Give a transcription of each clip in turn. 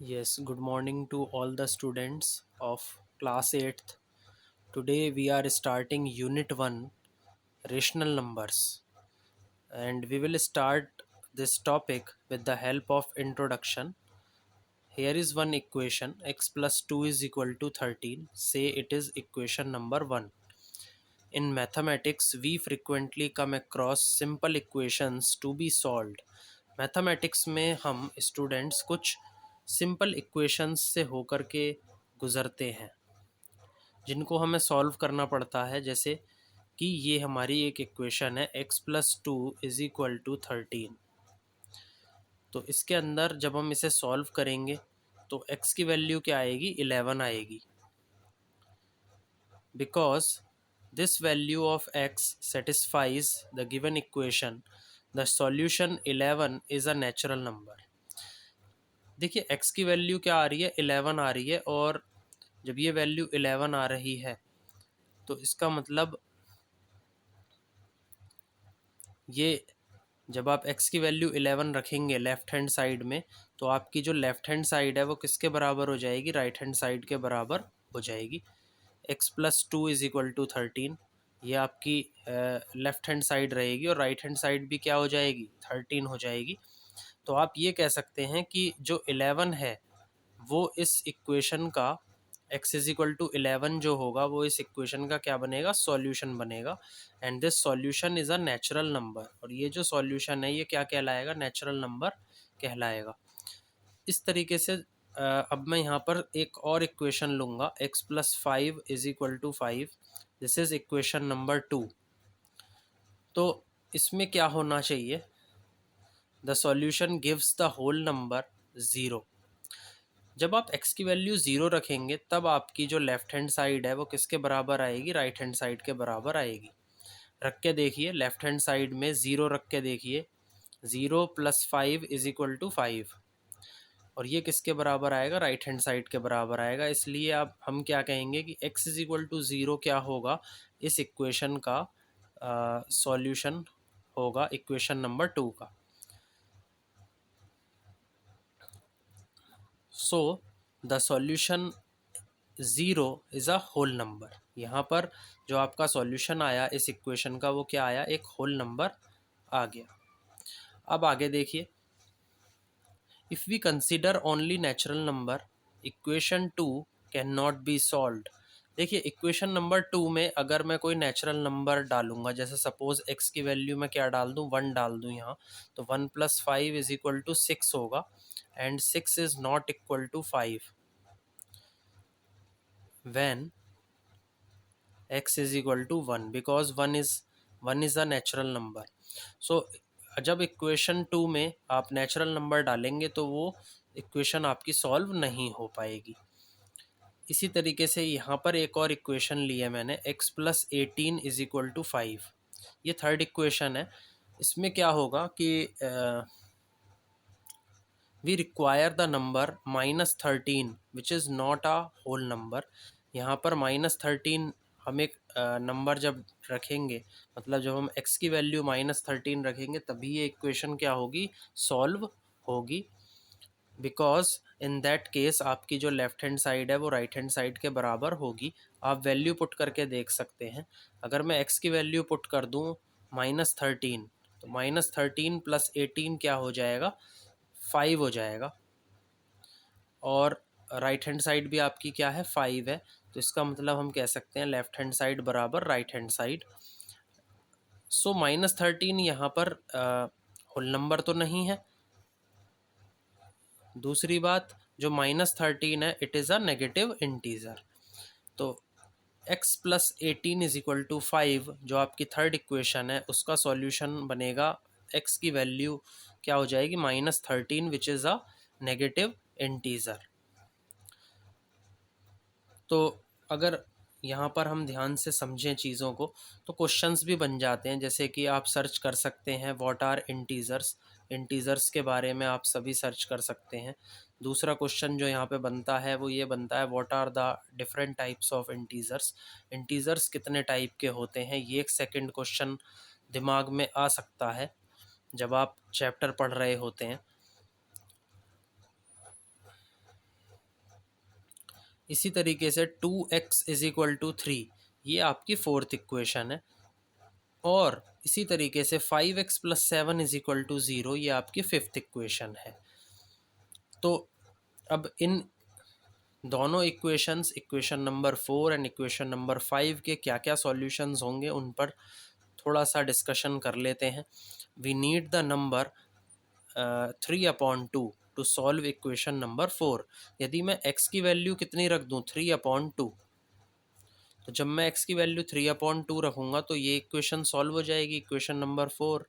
Yes, good morning to all the students of class 8th. Today we are starting unit 1 rational numbers, and we will start this topic with the help of introduction. Here is one equation: x plus 2 is equal to 13. Say it is equation number 1. In mathematics, we frequently come across simple equations to be solved. Mathematics में हम students कुछ simple equations से होकर के गुज़रते हैं जिनको हमें सॉल्व करना पड़ता है। जैसे कि ये हमारी एक इक्वेशन है x plus 2 is equal to 13। तो इसके अंदर जब हम इसे सॉल्व करेंगे तो x की वैल्यू क्या आएगी, 11 आएगी। Because this value of x satisfies the given equation, the solution 11 is a natural number. देखिए x की वैल्यू क्या आ रही है, 11 आ रही है, और जब ये वैल्यू 11 आ रही है तो इसका मतलब ये जब आप x की वैल्यू 11 रखेंगे लेफ़्ट हैंड साइड में, तो आपकी जो लेफ़्ट हैंड साइड है वो किसके बराबर हो जाएगी, राइट हैंड साइड के बराबर हो जाएगी। x plus 2 is equal to 13, ये आपकी लेफ़्ट हैंड साइड रहेगी, और राइट हैंड साइड भी क्या हो जाएगी, 13 हो जाएगी। तो आप ये कह सकते हैं कि जो 11 है वो इस इक्वेशन का x इज इक्वल टू 11 जो होगा वो इस इक्वेशन का क्या बनेगा, सॉल्यूशन बनेगा। And this solution is a natural number, और ये जो सॉल्यूशन है ये क्या कहलाएगा, नेचुरल नंबर कहलाएगा। इस तरीके से अब मैं यहाँ पर एक और इक्वेशन लूँगा, x plus 5 is equal to 5। This is equation number 2। तो इसमें क्या होना चाहिए, the solution gives the whole number 0। जब आप x की वैल्यू 0 रखेंगे तब आपकी जो लेफ़्ट हैंड साइड है वो किसके बराबर आएगी, राइट हैंड साइड के बराबर आएगी। रख के देखिए, लेफ़्ट हैंड साइड में 0 रख के देखिए, 0 प्लस 5 इज इक्वल टू 5, और ये किसके बराबर आएगा, राइट हैंड साइड के बराबर आएगा। इसलिए अब हम क्या कहेंगे कि x इज इक्वल टू 0 क्या होगा, इस इक्वेशन का सॉल्यूशन होगा इक्वेशन नंबर 2 का। So the solution 0 is a whole number. यहाँ पर जो आपका सॉल्यूशन आया इस इक्वेशन का वो क्या आया, एक होल नंबर आ गया। अब आगे देखिए, if we consider only natural number, equation 2 can not be solved. देखिए इक्वेशन नंबर 2 में अगर मैं कोई नेचुरल नंबर डालूंगा, जैसे सपोज x की वैल्यू मैं क्या डाल दूँ, 1 डाल दूँ यहाँ, तो 1 प्लस 5 इज इक्वल टू 6 होगा, and 6 is not equal to 5 when x is equal to 1, because 1 is a natural number. So जब इक्वेशन 2 में आप नेचुरल नंबर डालेंगे तो वो इक्वेशन आपकी सॉल्व नहीं हो पाएगी। इसी तरीके से यहाँ पर एक और इक्वेशन ली है मैंने, x plus 18 is equal to 5। ये थर्ड इक्वेशन है। इसमें क्या होगा कि we require the number -13 which is not a whole number. यहाँ पर -13 हम एक नंबर जब रखेंगे, मतलब जब हम x की वैल्यू -13 रखेंगे तभी ये इक्वेशन क्या होगी, सॉल्व होगी। बिकॉज इन दैट केस आपकी जो लेफ़्ट हैंड साइड है वो राइट हैंड साइड के बराबर होगी। आप वैल्यू पुट करके देख सकते हैं। अगर मैं x की वैल्यू पुट कर दूँ -13, तो -13 प्लस 18 क्या हो जाएगा, 5 हो जाएगा, और राइट हैंड साइड भी आपकी क्या है, 5 है। तो इसका मतलब हम कह सकते हैं लेफ़्ट हैंड साइड बराबर राइट हैंड साइड। सो -13 यहाँ पर होल नंबर तो नहीं है। दूसरी बात, जो -13 है it is a negative integer. तो x plus 18 is equal to 5 जो आपकी थर्ड इक्वेशन है उसका सॉल्यूशन बनेगा, x की वैल्यू क्या हो जाएगी, -13 which is a negative integer. तो अगर यहाँ पर हम ध्यान से समझें चीज़ों को तो क्वेश्चंस भी बन जाते हैं। जैसे कि आप सर्च कर सकते हैं व्हाट आर इंटीजर्स, इंटीजर्स के बारे में आप सभी सर्च कर सकते हैं। दूसरा क्वेश्चन जो यहाँ पे बनता है वो ये बनता है, what are the different types of integers, integers कितने टाइप के होते हैं। ये एक सेकंड क्वेश्चन दिमाग में आ सकता है जब आप चैप्टर पढ़ रहे होते हैं। इसी तरीके से 2x इज इक्वल टू 3, ये आपकी फोर्थ इक्वेशन है। और इसी तरीके से 5x plus 7 is equal to 0, ये आपकी फिफ्थ इक्वेशन है। तो अब इन दोनों equations, equation number 4 and equation number 5 के क्या क्या सॉल्यूशंस होंगे उन पर थोड़ा सा डिस्कशन कर लेते हैं। We need the number 3/2 to solve equation number 4। यदि मैं x की वैल्यू कितनी रख दूँ, 3/2, तो जब मैं x की वैल्यू 3/2 रखूँगा तो ये इक्वेशन सॉल्व हो जाएगी, इक्वेशन नंबर 4।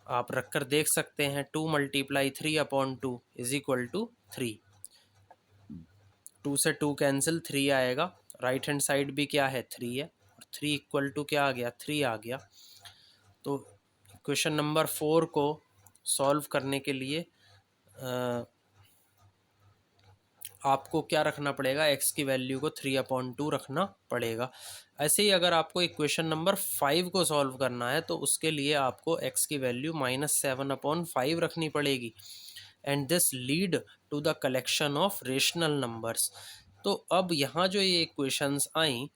आप रख कर देख सकते हैं, 2 मल्टीप्लाई 3/2 इज इक्वल टू 3। 2 से 2 कैंसिल, 3 आएगा। राइट हैंड साइड भी क्या है, 3 है, और 3 इक्वल टू क्या आ गया, 3 आ गया। तो इक्वेशन नंबर 4 को सॉल्व करने के लिए आपको क्या रखना पड़ेगा, x की वैल्यू को 3/2 रखना पड़ेगा। ऐसे ही अगर आपको इक्वेशन नंबर 5 को सॉल्व करना है तो उसके लिए आपको x की वैल्यू -7/5 रखनी पड़ेगी। And this lead to the collection of rational numbers. तो अब यहाँ जो ये इक्वेशंस आई,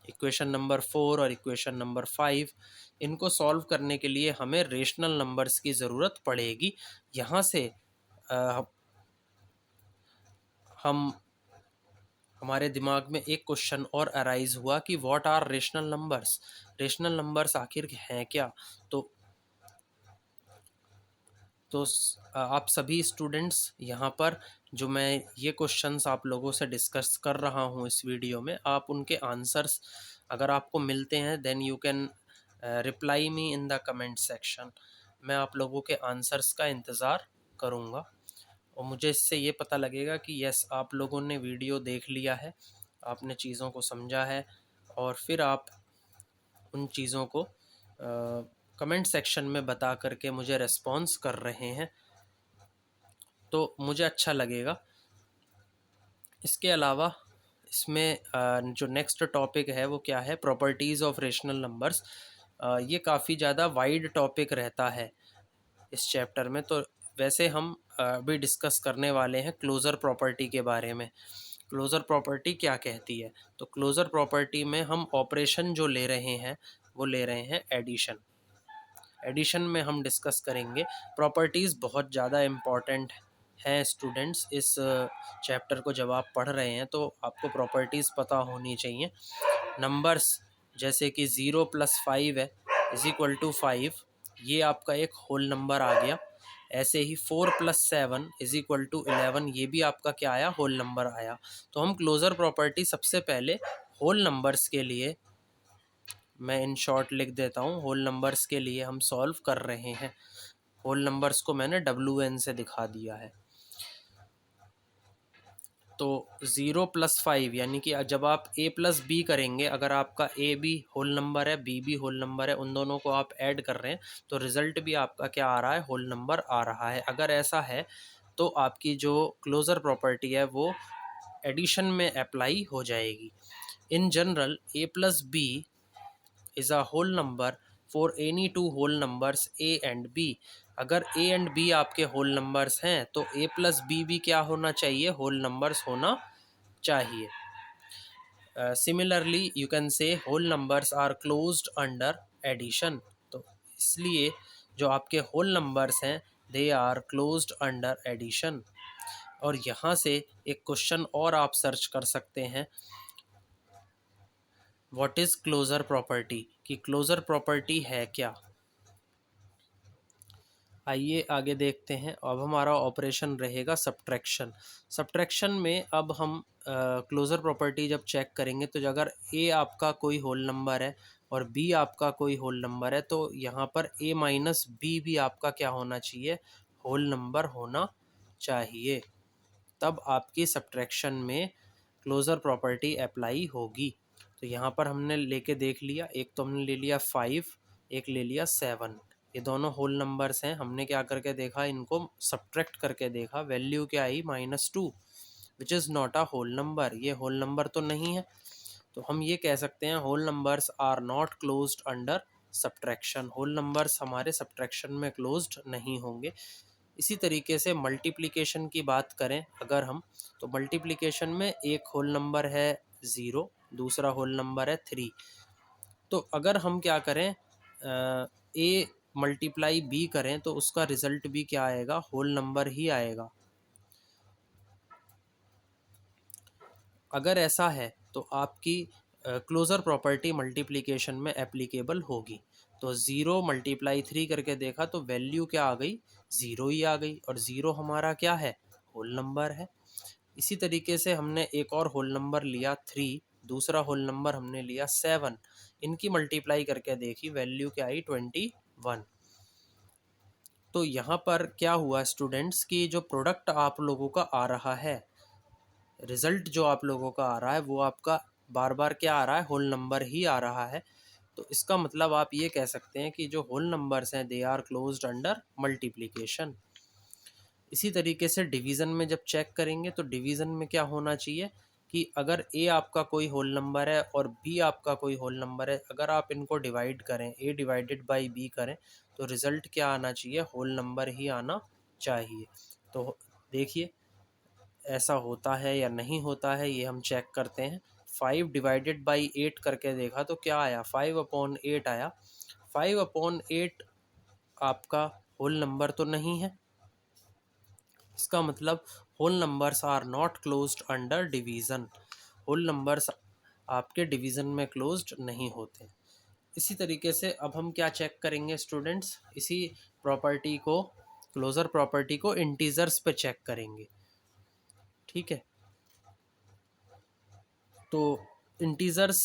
इक्वेशन नंबर 4 और इक्वेशन नंबर 5, इनको सॉल्व करने के लिए हमें रेशनल नंबर्स की ज़रूरत पड़ेगी। यहाँ से हम हमारे दिमाग में एक क्वेश्चन और अराइज हुआ कि what are rational numbers, rational numbers आखिर हैं क्या। तो आप सभी स्टूडेंट्स यहाँ पर जो मैं ये क्वेश्चंस आप लोगों से डिस्कस कर रहा हूँ इस वीडियो में, आप उनके आंसर्स अगर आपको मिलते हैं then you can reply me in the comment section. मैं आप लोगों के आंसर्स का इंतज़ार करूँगा और मुझे इससे ये पता लगेगा कि यस, आप लोगों ने वीडियो देख लिया है, आपने चीज़ों को समझा है और फिर आप उन चीज़ों को कमेंट सेक्शन में बता करके मुझे रेस्पॉन्स कर रहे हैं, तो मुझे अच्छा लगेगा। इसके अलावा इसमें जो नेक्स्ट टॉपिक है वो क्या है, प्रॉपर्टीज़ ऑफ रेशनल नंबर्स। ये काफ़ी ज़्यादा वाइड टॉपिक रहता है इस चैप्टर में। तो वैसे हम अभी डिस्कस करने वाले हैं क्लोज़र प्रॉपर्टी के बारे में। क्लोज़र प्रॉपर्टी क्या कहती है, तो क्लोज़र प्रॉपर्टी में हम ऑपरेशन जो ले रहे हैं वो ले रहे हैं एडिशन। एडिशन में हम डिस्कस करेंगे। प्रॉपर्टीज़ बहुत ज़्यादा इम्पॉर्टेंट हैं स्टूडेंट्स, इस चैप्टर को जब आप पढ़ रहे हैं तो आपको प्रॉपर्टीज़ पता होनी चाहिए। नंबर्स जैसे कि 0 + 5 है इज इक्वल टू 5, ये आपका एक होल नंबर आ गया। ऐसे ही 4 + 7 इज इक्वल टू 11, ये भी आपका क्या आया, होल नंबर आया। तो हम क्लोज़र प्रॉपर्टी सबसे पहले होल नंबर्स के लिए, मैं इन शॉर्ट लिख देता हूँ, होल नंबर्स के लिए हम सॉल्व कर रहे हैं। होल नंबर्स को मैंने WN से दिखा दिया है। तो 0 + 5 यानी कि जब आप A + B करेंगे, अगर आपका A भी होल नंबर है, B भी होल नंबर है, उन दोनों को आप ऐड कर रहे हैं तो रिज़ल्ट भी आपका क्या आ रहा है, होल नंबर आ रहा है। अगर ऐसा है तो आपकी जो क्लोज़र प्रॉपर्टी है वो एडिशन में अप्लाई हो जाएगी। In general A + B is a whole number for any two whole numbers A and B। अगर A and B आपके होल नंबर्स हैं तो A + B भी क्या होना चाहिए, होल नंबर्स होना चाहिए। Similarly you can say whole numbers are closed under addition. तो इसलिए जो आपके होल नंबर्स हैं they are closed under addition. और यहाँ से एक क्वेश्चन और आप सर्च कर सकते हैं, व्हाट इज़ क्लोज़र प्रॉपर्टी, कि क्लोज़र प्रॉपर्टी है क्या। आइए आगे देखते हैं। अब हमारा ऑपरेशन रहेगा सब्ट्रैक्शन। सब्ट्रैक्शन में अब हम क्लोज़र प्रॉपर्टी जब चेक करेंगे तो अगर A आपका कोई होल नंबर है और B आपका कोई होल नंबर है तो यहाँ पर A - B भी आपका क्या होना चाहिए, होल नंबर होना चाहिए। तब आपकी सब्ट्रैक्शन में क्लोज़र प्रॉपर्टी अप्लाई होगी। तो यहाँ पर हमने लेके देख लिया, एक तो हमने ले लिया 5, एक ले लिया 7। ये दोनों होल नंबर्स हैं। हमने क्या करके देखा, इनको सब्ट्रैक्ट करके देखा, वैल्यू क्या आई, -2, which is not a whole number. ये होल नंबर तो नहीं है। तो हम ये कह सकते हैं whole numbers are not closed under subtraction. Whole numbers हमारे सब्ट्रैक्शन में क्लोज्ड नहीं होंगे। इसी तरीके से मल्टीप्लिकेशन की बात करें अगर हम, तो मल्टीप्लिकेशन में एक होल नंबर है 0, दूसरा होल नंबर है 3। तो अगर हम क्या करें, ए मल्टीप्लाई बी करें तो उसका रिजल्ट भी क्या आएगा, होल नंबर ही आएगा। अगर ऐसा है तो आपकी क्लोज़र प्रॉपर्टी मल्टीप्लिकेशन में एप्लीकेबल होगी। तो 0 मल्टीप्लाई 3 करके देखा तो वैल्यू क्या आ गई, 0 ही आ गई, और 0 हमारा क्या है, होल नंबर है। इसी तरीके से हमने एक और होल नंबर लिया 3, दूसरा होल नंबर हमने लिया 7, इनकी मल्टीप्लाई करके देखी, वैल्यू क्या आई, 21। तो यहाँ पर क्या हुआ स्टूडेंट्स की जो प्रोडक्ट आप लोगों का आ रहा है, रिज़ल्ट जो आप लोगों का आ रहा है वो आपका बार बार क्या आ रहा है, होल नंबर ही आ रहा है। तो इसका मतलब आप ये कह सकते हैं कि जो होल नंबर्स हैं they are closed under multiplication. इसी तरीके से डिवीज़न में जब चेक करेंगे तो डिवीज़न में क्या होना चाहिए कि अगर ए आपका कोई होल नंबर है और बी आपका कोई होल नंबर है, अगर आप इनको डिवाइड करें, ए डिवाइडेड बाई बी करें, तो रिज़ल्ट क्या आना चाहिए, होल नंबर ही आना चाहिए। तो देखिए ऐसा होता है या नहीं होता है, ये हम चेक करते हैं। 5 डिवाइडेड बाई 8 करके देखा तो क्या आया, 5/8 आया। 5/8 आपका होल नंबर तो नहीं है, इसका मतलब whole numbers are not closed under division. Whole numbers आपके डिवीज़न में क्लोज्ड नहीं होते। इसी तरीके से अब हम क्या चेक करेंगे स्टूडेंट्स, इसी प्रॉपर्टी को, क्लोज़र प्रॉपर्टी को इंटीजर्स पे चेक करेंगे। ठीक है, तो इंटीजर्स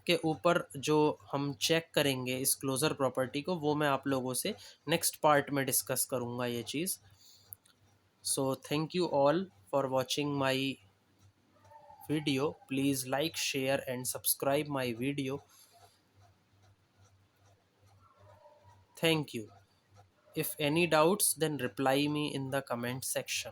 के ऊपर जो हम चेक करेंगे इस क्लोज़र प्रॉपर्टी को, वो मैं आप लोगों से नेक्स्ट पार्ट में डिस्कस करूँगा ये चीज़। So thank you all for watching my video. Please like, share and subscribe my video. Thank you. If any doubts, then reply me in the comment section.